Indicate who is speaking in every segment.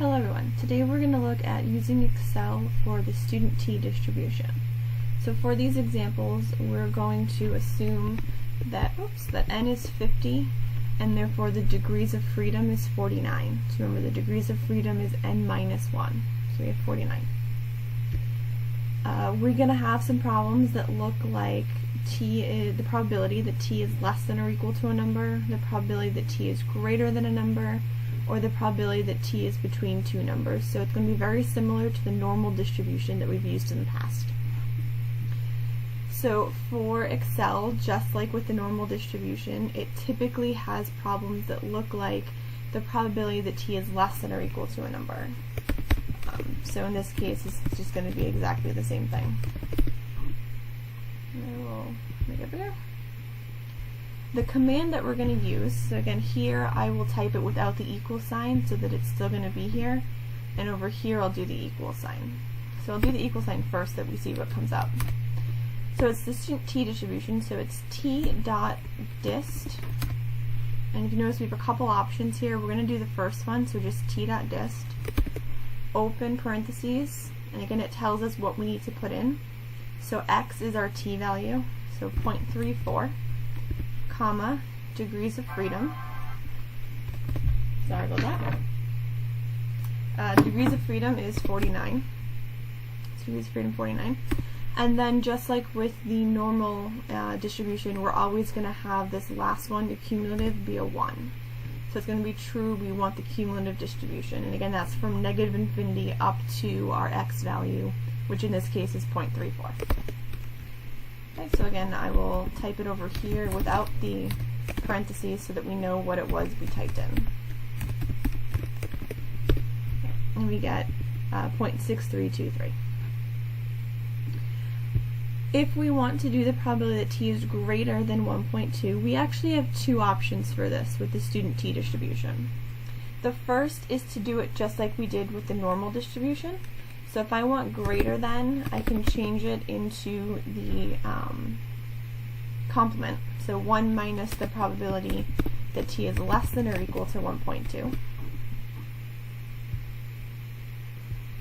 Speaker 1: Hello everyone. Today we're going to look at using Excel for the student T distribution. So for these examples, we're going to assume that n is 50 and therefore the degrees of freedom is 49. So remember, the degrees of freedom is n minus 1. So we have 49. We're going to have some problems that look like the probability that T is less than or equal to a number, the probability that T is greater than a number, or the probability that T is between two numbers. So it's going to be very similar to the normal distribution that we've used in the past. So for Excel, just like with the normal distribution, it typically has problems that look like the probability that T is less than or equal to a number. So in this case, it's just going to be exactly the same thing. I will make it bigger. The command that we're going to use, so again here I will type it without the equal sign so that it's still going to be here, and over here I'll do the equal sign. So I'll do the equal sign first that we see what comes up. So it's the student T distribution, so it's T.dist, and if you notice we have a couple options here. We're going to do the first one, so just T.dist, open parentheses, and again it tells us what we need to put in. So x is our T value, so 0.34, comma, degrees of freedom. Sorry about that. Degrees of freedom is 49. Degrees of freedom 49. And then just like with the normal distribution, we're always going to have this last one, the cumulative, be a 1. So it's going to be true, we want the cumulative distribution. And again, that's from negative infinity up to our x value, which in this case is 0.34. Okay, so again, I will type it over here without the parentheses so that we know what it was we typed in. And we get 0.6323. If we want to do the probability that T is greater than 1.2, we actually have two options for this with the student T distribution. The first is to do it just like we did with the normal distribution. So if I want greater than, I can change it into the complement. So 1 minus the probability that T is less than or equal to 1.2.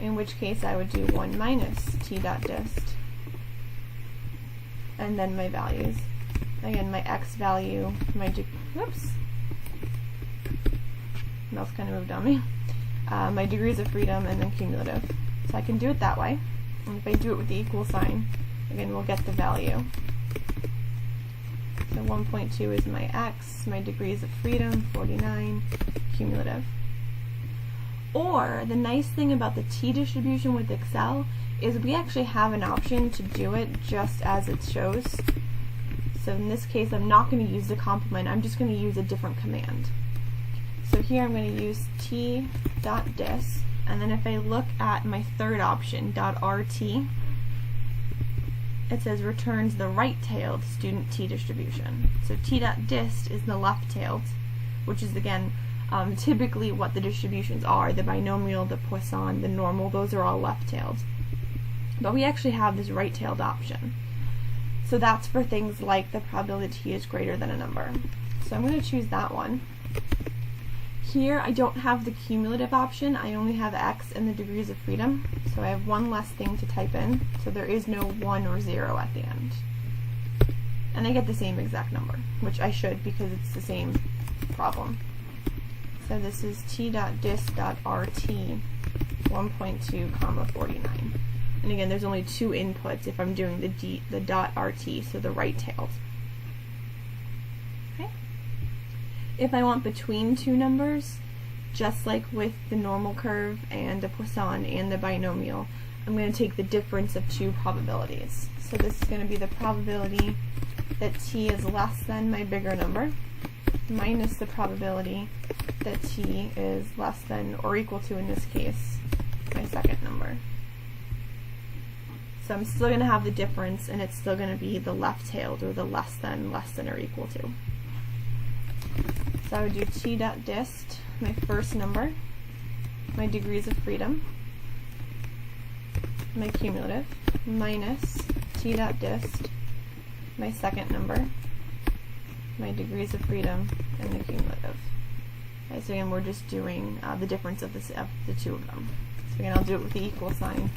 Speaker 1: In which case I would do 1 minus T.dist. And then my values. Again, my x value, my mouse kind of moved on me. My degrees of freedom, and then cumulative. So I can do it that way. And if I do it with the equal sign, again, we'll get the value. So 1.2 is my x, my degrees of freedom, 49, cumulative. Or, the nice thing about the T distribution with Excel is we actually have an option to do it just as it shows. So in this case, I'm not going to use the complement, I'm just going to use a different command. So here I'm going to use T.dist, and then if I look at my third option, .rt, it says returns the right-tailed student T distribution. So T.dist is the left-tailed, which is again typically what the distributions are. The binomial, the Poisson, the normal, those are all left-tailed. But we actually have this right-tailed option. So that's for things like the probability T is greater than a number. So I'm going to choose that one. Here I don't have the cumulative option, I only have x and the degrees of freedom, so I have one less thing to type in, so there is no 1 or 0 at the end. And I get the same exact number, which I should because it's the same problem. So this is T.dist.rt 1.2, comma 49. And again, there's only two inputs if I'm doing the .rt, so the right-tailed. Okay. If I want between two numbers, just like with the normal curve and the Poisson and the binomial, I'm going to take the difference of two probabilities. So this is going to be the probability that T is less than my bigger number, minus the probability that T is less than or equal to, in this case, my second number. So I'm still going to have the difference, and it's still going to be the left-tailed, or the less than, or equal to. So I would do T.dist, my first number, my degrees of freedom, my cumulative, minus T.dist, my second number, my degrees of freedom, and the cumulative. Okay, so again, we're just doing the difference of the two of them. So again, I'll do it with the equal sign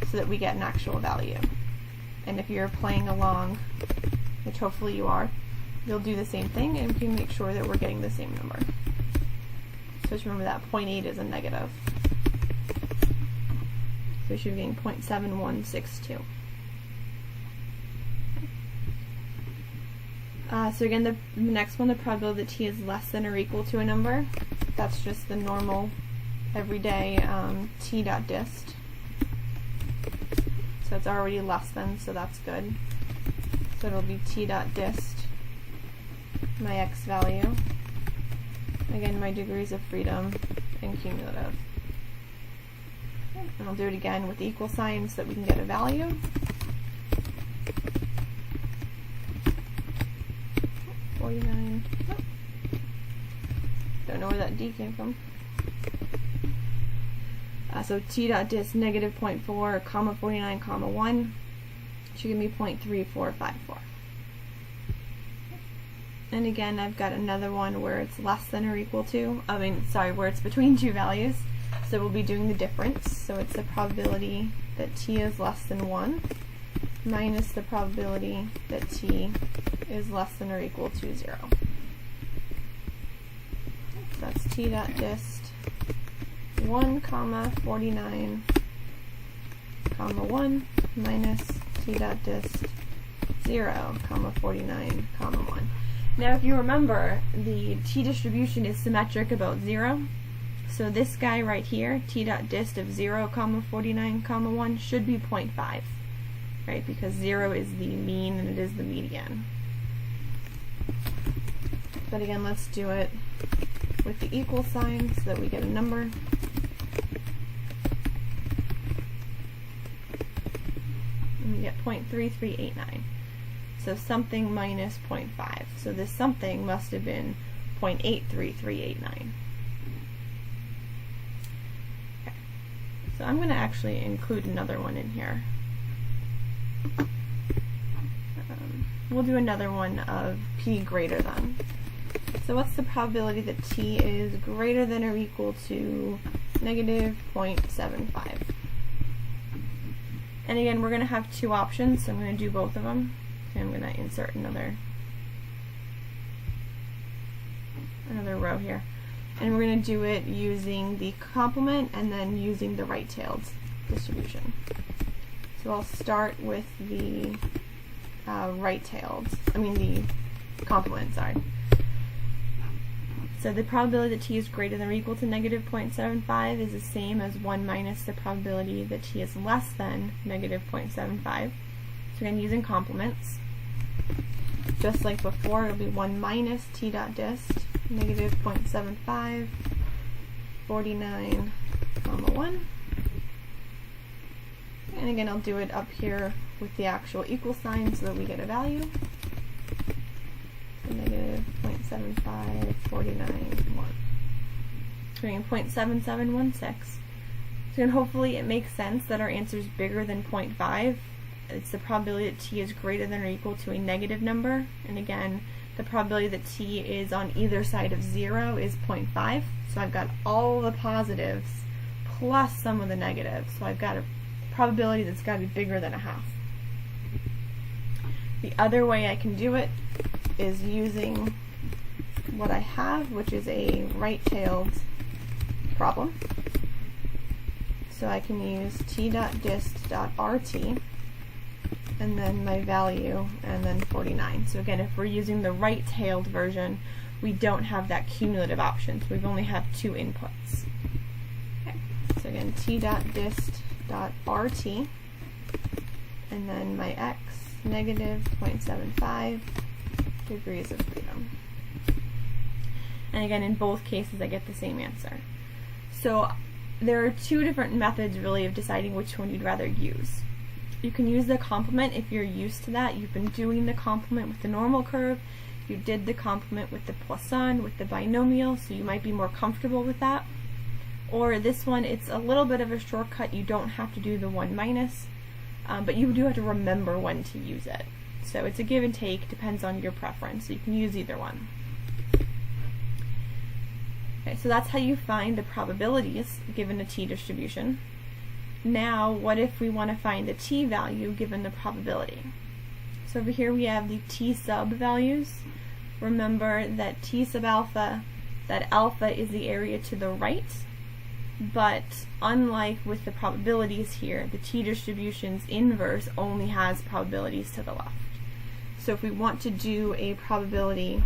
Speaker 1: so that we get an actual value. And if you're playing along, which hopefully you are, you'll do the same thing, and we can make sure that we're getting the same number. So just remember that 0.8 is a negative. So we should be getting 0.7162. So again, the next one, the probability that t is less than or equal to a number, that's just the normal, everyday t dot dist. So it's already less than, so that's good. So it'll be t dot dist, my x value, again my degrees of freedom, and cumulative. And I'll do it again with the equal sign so that we can get a value. Don't know where that d came from. So t dot dist negative 0.4, comma 49, comma 1 should give me 0.3454. And again, I've got another one where it's less than or equal to, where it's between two values. So we'll be doing the difference. So it's the probability that t is less than 1 minus the probability that t is less than or equal to 0. So that's t dot dist 1, comma 49, comma 1 minus t dot dist 0, comma 49, comma 1. Now if you remember, the t distribution is symmetric about 0. So this guy right here, t dot dist of 0, comma 49, comma 1 should be 0.5, right? Because 0 is the mean and it is the median. But again, let's do it with the equal sign so that we get a number. And we get 0.3389. So something minus 0.5. So this something must have been 0.83389. Okay. So I'm going to actually include another one in here. We'll do another one of p greater than. So what's the probability that t is greater than or equal to negative 0.75? And again, we're going to have two options, so I'm going to do both of them. Okay, I'm going to insert another row here. And we're going to do it using the complement and then using the right-tailed distribution. So I'll start with the the complement, sorry. So the probability that t is greater than or equal to negative 0.75 is the same as 1 minus the probability that t is less than negative 0.75. So again, using complements. Just like before, it'll be 1 minus t dot dist, negative 0.75, 49, comma 1. And again, I'll do it up here with the actual equal sign so that we get a value. So negative 0.75, 49, 1. So we're getting 0.7716. So then hopefully it makes sense that our answer is bigger than 0.5. It's the probability that t is greater than or equal to a negative number. And again, the probability that t is on either side of 0 is 0.5. So I've got all the positives plus some of the negatives. So I've got a probability that's got to be bigger than a half. The other way I can do it is using what I have, which is a right-tailed problem. So I can use t.dist.rt and then my value and then 49. So again, if we're using the right-tailed version, we don't have that cumulative option, so we've only have two inputs. Okay. So again, t.dist.rt and then my x, negative 0.75 degrees of freedom. And again, in both cases I get the same answer. So there are two different methods really of deciding which one you'd rather use. You can use the complement if you're used to that. You've been doing the complement with the normal curve. You did the complement with the Poisson, with the binomial, so you might be more comfortable with that. Or this one, it's a little bit of a shortcut. You don't have to do the 1 minus, but you do have to remember when to use it. So it's a give and take, depends on your preference. So you can use either one. Okay, so that's how you find the probabilities given a t-distribution. Now, what if we want to find the t-value given the probability? So over here we have the t-sub values. Remember that t sub alpha, that alpha is the area to the right, but unlike with the probabilities here, the t-distribution's inverse only has probabilities to the left. So if we want to do a probability,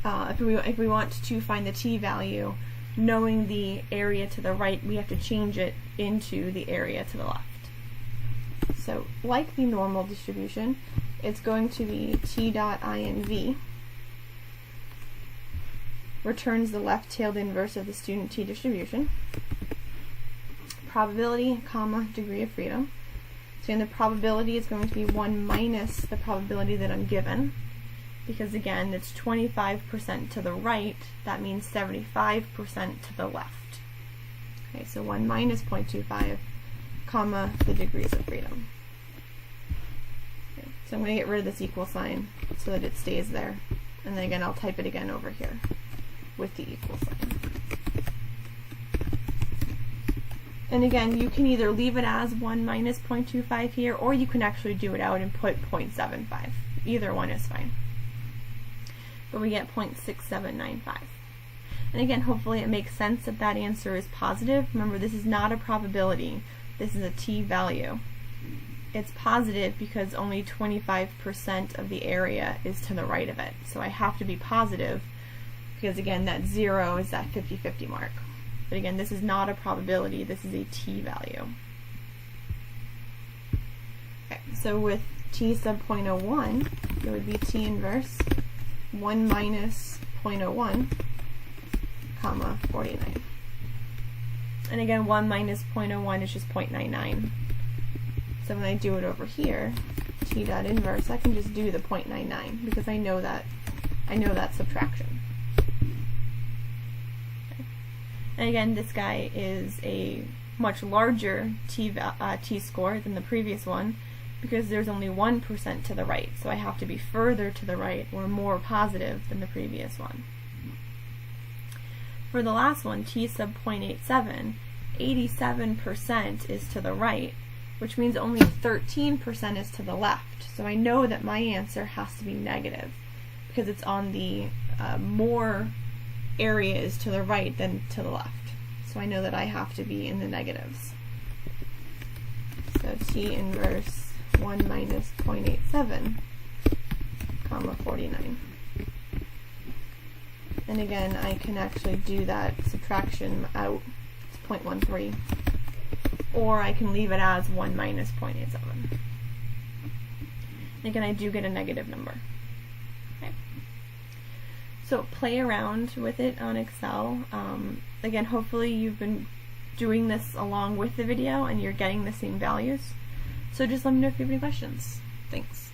Speaker 1: if we want to find the t-value, knowing the area to the right, we have to change it into the area to the left. So like the normal distribution, it's going to be t dot inv returns the left-tailed inverse of the student t-distribution, probability, comma, degree of freedom. So in the probability is going to be 1 minus the probability that I'm given, because again, it's 25% to the right, that means 75% to the left. Okay, so 1 minus 0.25, comma, the degrees of freedom. Okay, so I'm going to get rid of this equal sign so that it stays there. And then again, I'll type it again over here with the equal sign. And again, you can either leave it as 1 minus 0.25 here, or you can actually do it out and put 0.75. Either one is fine. But we get 0.6795. And again, hopefully it makes sense that that answer is positive. Remember, this is not a probability. This is a t-value. It's positive because only 25% of the area is to the right of it. So I have to be positive because, again, that 0 is that 50-50 mark. But again, this is not a probability. This is a t-value. Okay, so with t sub 0.01, it would be t inverse 1 minus 0.01, comma, 49. And again, 1 minus 0.01 is just 0.99. So when I do it over here, t dot inverse, I can just do the 0.99 because I know that subtraction. Okay. And again, this guy is a much larger t-score than the previous one because there's only 1% to the right, so I have to be further to the right or more positive than the previous one. For the last one, t sub 0.87, 87% is to the right, which means only 13% is to the left. So I know that my answer has to be negative because it's on the more area is to the right than to the left. So I know that I have to be in the negatives. So t inverse 1 minus 0.87, comma, 49. And again, I can actually do that subtraction out. It's 0.13. Or I can leave it as 1 minus 0.87. And again, I do get a negative number. Okay. So play around with it on Excel. Again, hopefully you've been doing this along with the video and you're getting the same values. So just let me know if you have any questions. Thanks.